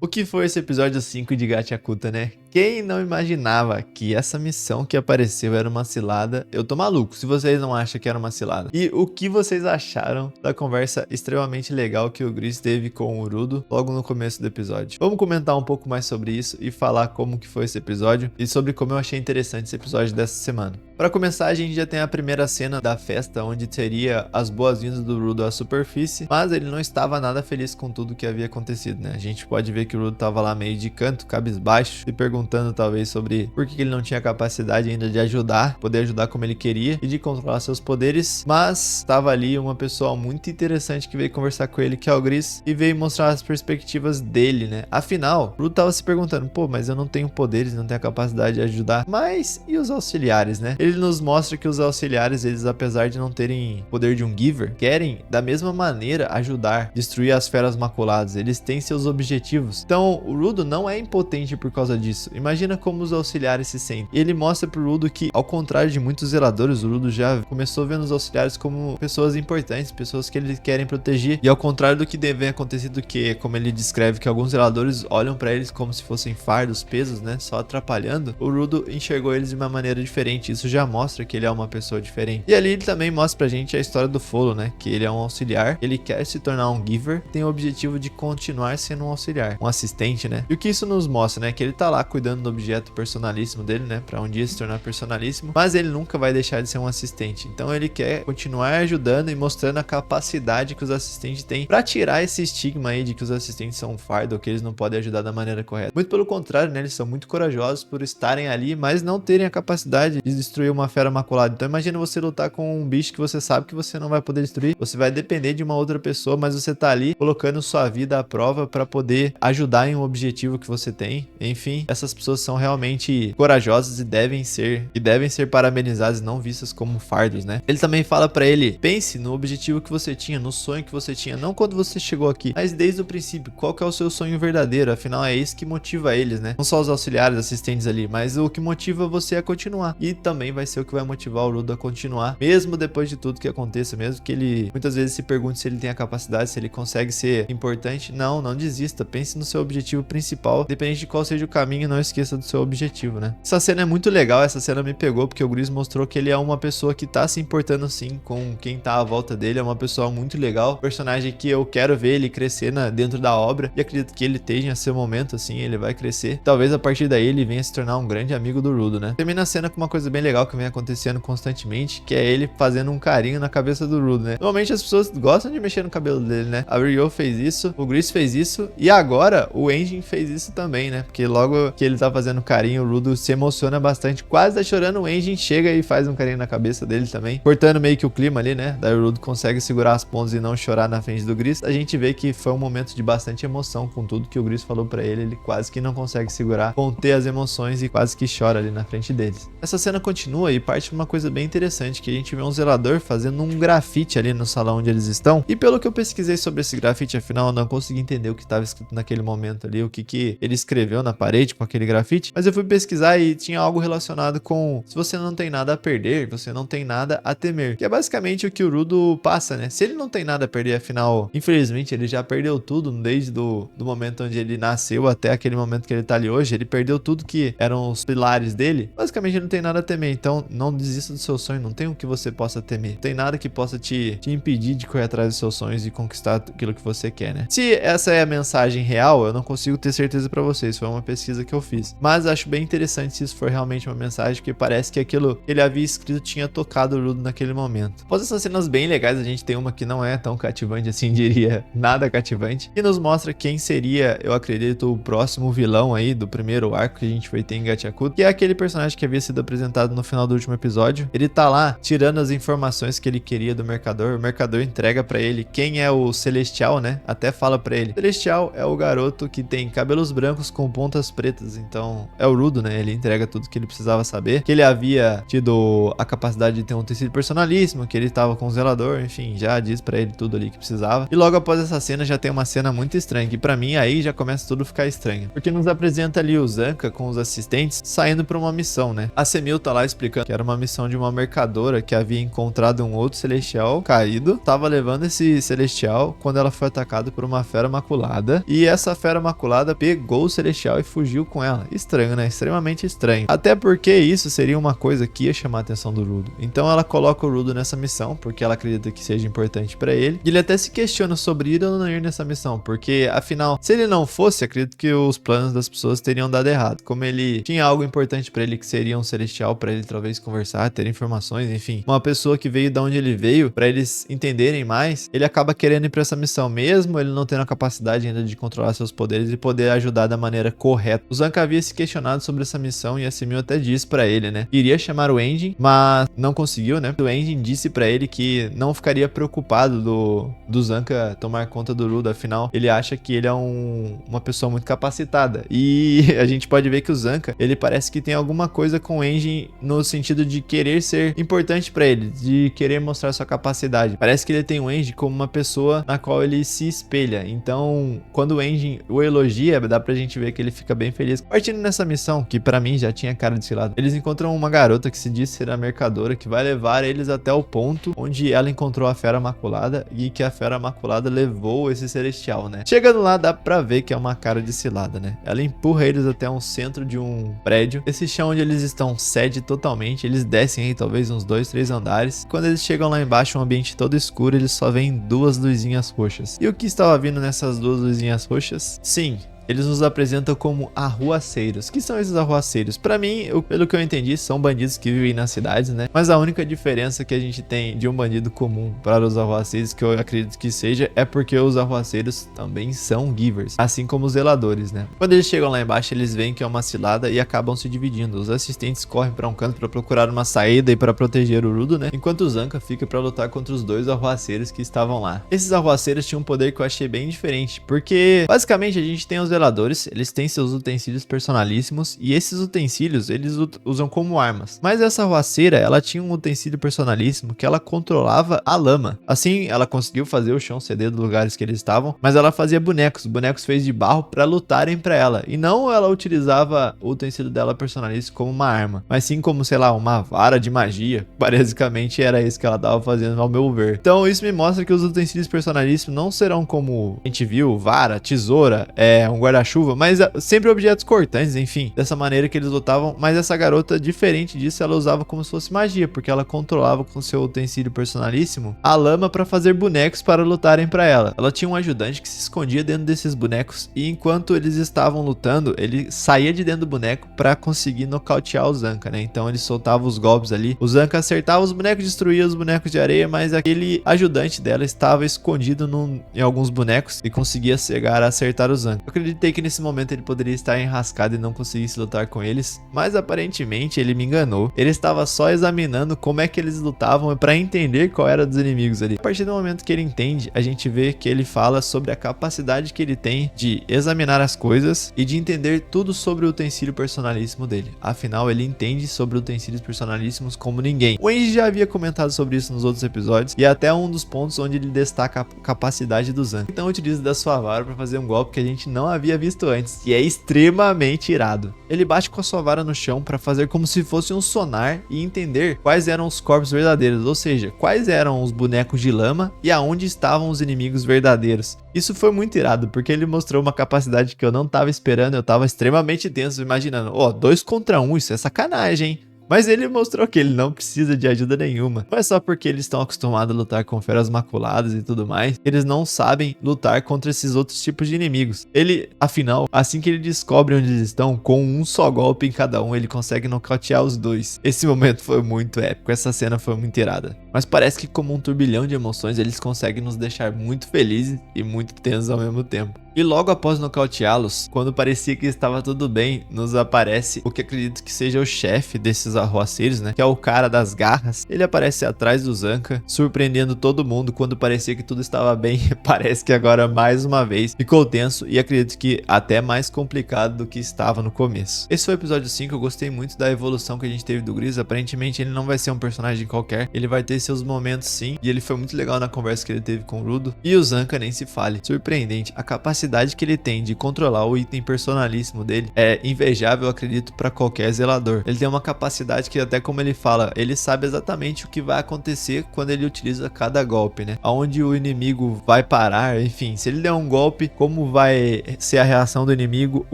O que foi esse episódio 5 de Gachakuta, né? Quem não imaginava que essa missão que apareceu era uma cilada? Eu tô maluco, se vocês não acham que era uma cilada. E o que vocês acharam da conversa extremamente legal que o Gris teve com o Urudo logo no começo do episódio? Vamos comentar um pouco mais sobre isso e falar como que foi esse episódio e sobre como eu achei interessante esse episódio dessa semana. Para começar, a gente já tem a primeira cena da festa, onde teria as boas-vindas do Urudo à superfície, mas ele não estava nada feliz com tudo que havia acontecido, né? A gente pode ver que o Urudo estava lá meio de canto, cabisbaixo, se perguntando talvez sobre por que ele não tinha capacidade ainda de ajudar, poder ajudar como ele queria e de controlar seus poderes, mas estava ali uma pessoa muito interessante que veio conversar com ele, que é o Gris, e veio mostrar as perspectivas dele, né? Afinal, o Urudo estava se perguntando, pô, mas eu não tenho poderes, não tenho a capacidade de ajudar, mas e os auxiliares, né? Ele nos mostra que os auxiliares, eles apesar de não terem poder de um giver, querem da mesma maneira ajudar, destruir as feras maculadas, eles têm seus objetivos. Então o Urudo não é impotente por causa disso. Imagina como os auxiliares se sentem. Ele mostra pro Urudo que, ao contrário de muitos zeladores, o Urudo já começou vendo os auxiliares como pessoas importantes, pessoas que eles querem proteger, e ao contrário do que deve acontecer, do que, como ele descreve, que alguns zeladores olham pra eles como se fossem fardos, pesos, né, só atrapalhando, o Urudo enxergou eles de uma maneira diferente. Isso já mostra que ele é uma pessoa diferente. E ali ele também mostra pra gente a história do Follow, né? Que ele é um auxiliar, ele quer se tornar um giver, tem o objetivo de continuar sendo um auxiliar, um assistente, né? E o que isso nos mostra, né? Que ele tá lá cuidando do objeto personalíssimo dele, né? Pra um dia se tornar personalíssimo, mas ele nunca vai deixar de ser um assistente. Então ele quer continuar ajudando e mostrando a capacidade que os assistentes têm pra tirar esse estigma aí de que os assistentes são um fardo ou que eles não podem ajudar da maneira correta. Muito pelo contrário, né? Eles são muito corajosos por estarem ali, mas não terem a capacidade de destruir uma fera maculada. Então imagina você lutar com um bicho que você sabe que você não vai poder destruir, você vai depender de uma outra pessoa, mas você tá ali colocando sua vida à prova para poder ajudar em um objetivo que você tem. Enfim, essas pessoas são realmente corajosas e devem ser parabenizadas e não vistas como fardos, né? Ele também fala para ele, pense no objetivo que você tinha, no sonho que você tinha, não quando você chegou aqui, mas desde o princípio, qual que é o seu sonho verdadeiro? Afinal é isso que motiva eles, né? Não só os auxiliares, assistentes ali, mas o que motiva você a continuar. E também vai ser o que vai motivar o Urudo a continuar, mesmo depois de tudo que aconteça, mesmo que ele muitas vezes se pergunte se ele tem a capacidade, se ele consegue ser importante. Não desista, pense no seu objetivo principal, independente de qual seja o caminho, não esqueça do seu objetivo, né? Essa cena é muito legal, essa cena me pegou porque o Gris mostrou que ele é uma pessoa que tá se importando sim com quem tá à volta dele, é uma pessoa muito legal, personagem que eu quero ver ele crescer dentro da obra, e acredito que ele esteja seu momento assim, ele vai crescer, talvez a partir daí ele venha se tornar um grande amigo do Urudo, né? Termina a cena com uma coisa bem legal que vem acontecendo constantemente, que é ele fazendo um carinho na cabeça do Urudo, né? Normalmente as pessoas gostam de mexer no cabelo dele, né? A Ryo fez isso, o Gris fez isso, e agora o Engine fez isso também, né? Porque logo que ele tá fazendo carinho, o Urudo se emociona bastante, quase tá chorando, o Engine chega e faz um carinho na cabeça dele também, cortando meio que o clima ali, né? Daí o Urudo consegue segurar as pontas e não chorar na frente do Gris. A gente vê que foi um momento de bastante emoção com tudo que o Gris falou pra ele, ele quase que não consegue segurar, conter as emoções e quase que chora ali na frente deles. Essa cena continua e parte de uma coisa bem interessante, que a gente vê um zelador fazendo um grafite ali no salão onde eles estão, e pelo que eu pesquisei sobre esse grafite, afinal eu não consegui entender o que estava escrito naquele momento ali, o que ele escreveu na parede com aquele grafite, mas eu fui pesquisar e tinha algo relacionado com se você não tem nada a perder, você não tem nada a temer, que é basicamente o que o Urudo passa, né? Se ele não tem nada a perder, afinal, infelizmente ele já perdeu tudo desde do momento onde ele nasceu até aquele momento que ele tá ali hoje, ele perdeu tudo que eram os pilares dele, basicamente ele não tem nada a temer. Então não desista do seu sonho, não tem o que você possa temer, não tem nada que possa te impedir de correr atrás dos seus sonhos e conquistar aquilo que você quer, né? Se essa é a mensagem real, eu não consigo ter certeza pra vocês, foi uma pesquisa que eu fiz, mas acho bem interessante se isso for realmente uma mensagem, porque parece que aquilo que ele havia escrito tinha tocado o Urudo naquele momento. Após essas cenas bem legais, a gente tem uma que não é tão cativante assim, diria, nada cativante, e nos mostra quem seria, eu acredito, o próximo vilão aí do primeiro arco que a gente vai ter em Gachakuta, que é aquele personagem que havia sido apresentado no final do último episódio. Ele tá lá tirando as informações que ele queria do mercador, o mercador entrega pra ele quem é o Celestial, né? Até fala pra ele, Celestial é o garoto que tem cabelos brancos com pontas pretas, cartas, então é o Rudo, né? Ele entrega tudo que ele precisava saber, que ele havia tido a capacidade de ter um utensílio personalíssimo, que ele tava com o zelador, enfim, já diz pra ele tudo ali que precisava. E logo após essa cena já tem uma cena muito estranha, que pra mim aí já começa tudo a ficar estranho, porque nos apresenta ali o Zanca com os assistentes saindo pra uma missão, né? A Semil tá lá explicando que era uma missão de uma mercadora que havia encontrado um outro celestial caído, tava levando esse celestial quando ela foi atacada por uma fera maculada, e essa fera maculada pegou o celestial e fugiu com ela. Estranho, né? Extremamente estranho. Até porque isso seria uma coisa que ia chamar a atenção do Rudo. Então ela coloca o Rudo nessa missão, porque ela acredita que seja importante pra ele. E ele até se questiona sobre ir ou não ir nessa missão, porque afinal, se ele não fosse, acredito que os planos das pessoas teriam dado errado. Como ele tinha algo importante pra ele, que seria um celestial pra ele talvez conversar, ter informações, enfim. Uma pessoa que veio de onde ele veio, pra eles entenderem mais, ele acaba querendo ir pra essa missão mesmo, ele não tendo a capacidade ainda de controlar seus poderes e poder ajudar da maneira correta. O Zanca havia se questionado sobre essa missão e a Semil até disse pra ele, né? Iria chamar o Engine, mas não conseguiu, né? O Engine disse pra ele que não ficaria preocupado do Zanca tomar conta do Rudo, afinal, ele acha que ele é uma pessoa muito capacitada. E a gente pode ver que o Zanca, ele parece que tem alguma coisa com o Engine no sentido de querer ser importante pra ele, de querer mostrar sua capacidade. Parece que ele tem o Engine como uma pessoa na qual ele se espelha. Então, quando o Engine o elogia, dá pra gente ver que ele fica bem feliz. Partindo nessa missão, que pra mim já tinha cara de cilada, eles encontram uma garota que se diz ser a mercadora, que vai levar eles até o ponto onde ela encontrou a fera maculada e que a fera maculada levou esse celestial, né? Chegando lá, dá pra ver que é uma cara de cilada, né? Ela empurra eles até um centro de um prédio. Esse chão onde eles estão cede totalmente, eles descem aí talvez uns 2, 3 andares. Quando eles chegam lá embaixo, um ambiente todo escuro, eles só veem duas luzinhas roxas. E o que estava vindo nessas duas luzinhas roxas? Sim, eles nos apresentam como arruaceiros. O que são esses arruaceiros? Pra mim, pelo que eu entendi, são bandidos que vivem nas cidades, né? Mas a única diferença que a gente tem de um bandido comum para os arruaceiros, que eu acredito que seja, é porque os arruaceiros também são givers, assim como os zeladores, né? Quando eles chegam lá embaixo, eles veem que é uma cilada e acabam se dividindo. Os assistentes correm pra um canto pra procurar uma saída e pra proteger o Rudo, né? Enquanto o Zanca fica pra lutar contra os dois arruaceiros que estavam lá. Esses arruaceiros tinham um poder que eu achei bem diferente, porque basicamente a gente tem os zeladores, eles têm seus utensílios personalíssimos e esses utensílios eles usam como armas. Mas essa arruaceira, ela tinha um utensílio personalíssimo que ela controlava a lama. Assim, ela conseguiu fazer o chão ceder dos lugares que eles estavam, mas ela fazia bonecos feitos de barro para lutarem para ela. E não ela utilizava o utensílio dela personalíssimo como uma arma, mas sim como, sei lá, uma vara de magia. Basicamente era isso que ela tava fazendo, ao meu ver. Então isso me mostra que os utensílios personalíssimos não serão como a gente viu, vara, tesoura, um guarda-chuva, mas sempre objetos cortantes, enfim. Dessa maneira que eles lutavam, mas essa garota, diferente disso, ela usava como se fosse magia, porque ela controlava com seu utensílio personalíssimo a lama para fazer bonecos para lutarem para ela. Ela tinha um ajudante que se escondia dentro desses bonecos e enquanto eles estavam lutando, ele saía de dentro do boneco para conseguir nocautear o Zanca, né? Então ele soltava os golpes ali. O Zanca acertava os bonecos, destruía os bonecos de areia, mas aquele ajudante dela estava escondido em alguns bonecos e conseguia chegar a acertar o Zanca. Eu acreditei que nesse momento ele poderia estar enrascado e não conseguisse lutar com eles, mas aparentemente ele me enganou. Ele estava só examinando como é que eles lutavam para entender qual era dos inimigos ali. A partir do momento que ele entende, a gente vê que ele fala sobre a capacidade que ele tem de examinar as coisas e de entender tudo sobre o utensílio personalíssimo dele. Afinal, ele entende sobre utensílios personalíssimos como ninguém. O Enji já havia comentado sobre isso nos outros episódios e é até um dos pontos onde ele destaca a capacidade do Zanca. Então utiliza da sua vara para fazer um golpe que a gente não havia visto antes e é extremamente irado. Ele bate com a sua vara no chão para fazer como se fosse um sonar e entender quais eram os corpos verdadeiros, ou seja, quais eram os bonecos de lama e aonde estavam os inimigos verdadeiros. Isso foi muito irado, porque ele mostrou uma capacidade que eu não tava esperando, eu tava extremamente tenso, imaginando, 2 contra 1, isso é sacanagem, hein? Mas ele mostrou que ele não precisa de ajuda nenhuma. Não é só porque eles estão acostumados a lutar com feras maculadas e tudo mais, eles não sabem lutar contra esses outros tipos de inimigos. Ele, afinal, assim que ele descobre onde eles estão, com um só golpe em cada um, ele consegue nocautear os dois. Esse momento foi muito épico, essa cena foi muito irada. Mas parece que como um turbilhão de emoções, eles conseguem nos deixar muito felizes e muito tensos ao mesmo tempo. E logo após nocauteá-los, quando parecia que estava tudo bem, nos aparece o que acredito que seja o chefe desses arruaceiros, né? Que é o cara das garras. Ele aparece atrás do Zanca, surpreendendo todo mundo quando parecia que tudo estava bem. Parece que agora, mais uma vez, ficou tenso e acredito que até mais complicado do que estava no começo. Esse foi o episódio 5, eu gostei muito da evolução que a gente teve do Grievous. Aparentemente ele não vai ser um personagem qualquer, ele vai ter seus momentos sim, e ele foi muito legal na conversa que ele teve com o Rudo. E o Zanca nem se fale, surpreendente, a capacidade que ele tem de controlar o item personalíssimo dele é invejável, acredito, para qualquer zelador. Ele tem uma capacidade que, até como ele fala, ele sabe exatamente o que vai acontecer quando ele utiliza cada golpe, né? Aonde o inimigo vai parar, enfim, se ele der um golpe, como vai ser a reação do inimigo.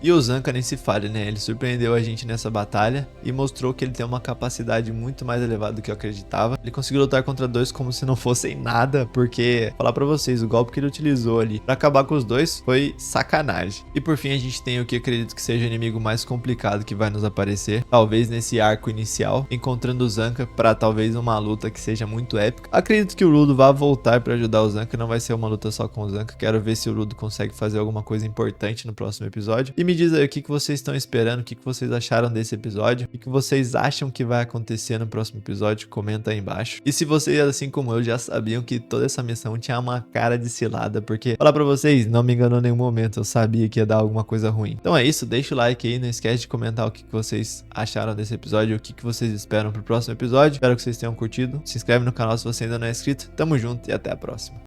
E o Zanca nem se fale, né? Ele surpreendeu a gente nessa batalha e mostrou que ele tem uma capacidade muito mais elevada do que eu acreditava. Ele conseguiu lutar contra dois como se não fossem nada, porque, falar pra vocês, o golpe que ele utilizou ali pra acabar com os dois foi sacanagem. E por fim a gente tem o que acredito que seja o inimigo mais complicado que vai nos aparecer, talvez nesse arco inicial, encontrando o Zanca pra talvez uma luta que seja muito épica. Acredito que o Rudo vá voltar pra ajudar o Zanca, não vai ser uma luta só com o Zanca. Quero ver se o Rudo consegue fazer alguma coisa importante no próximo episódio. E me diz aí o que vocês estão esperando, o que vocês acharam desse episódio, o que vocês acham que vai acontecer no próximo episódio, comenta aí embaixo. E se vocês, assim como eu, já sabiam que toda essa missão tinha uma cara de cilada, porque, falar pra vocês, não me enganou em nenhum momento, eu sabia que ia dar alguma coisa ruim. Então é isso, deixa o like aí, não esquece de comentar o que vocês acharam desse episódio, o que vocês esperam pro próximo episódio. Espero que vocês tenham curtido, se inscreve no canal se você ainda não é inscrito, tamo junto e até a próxima.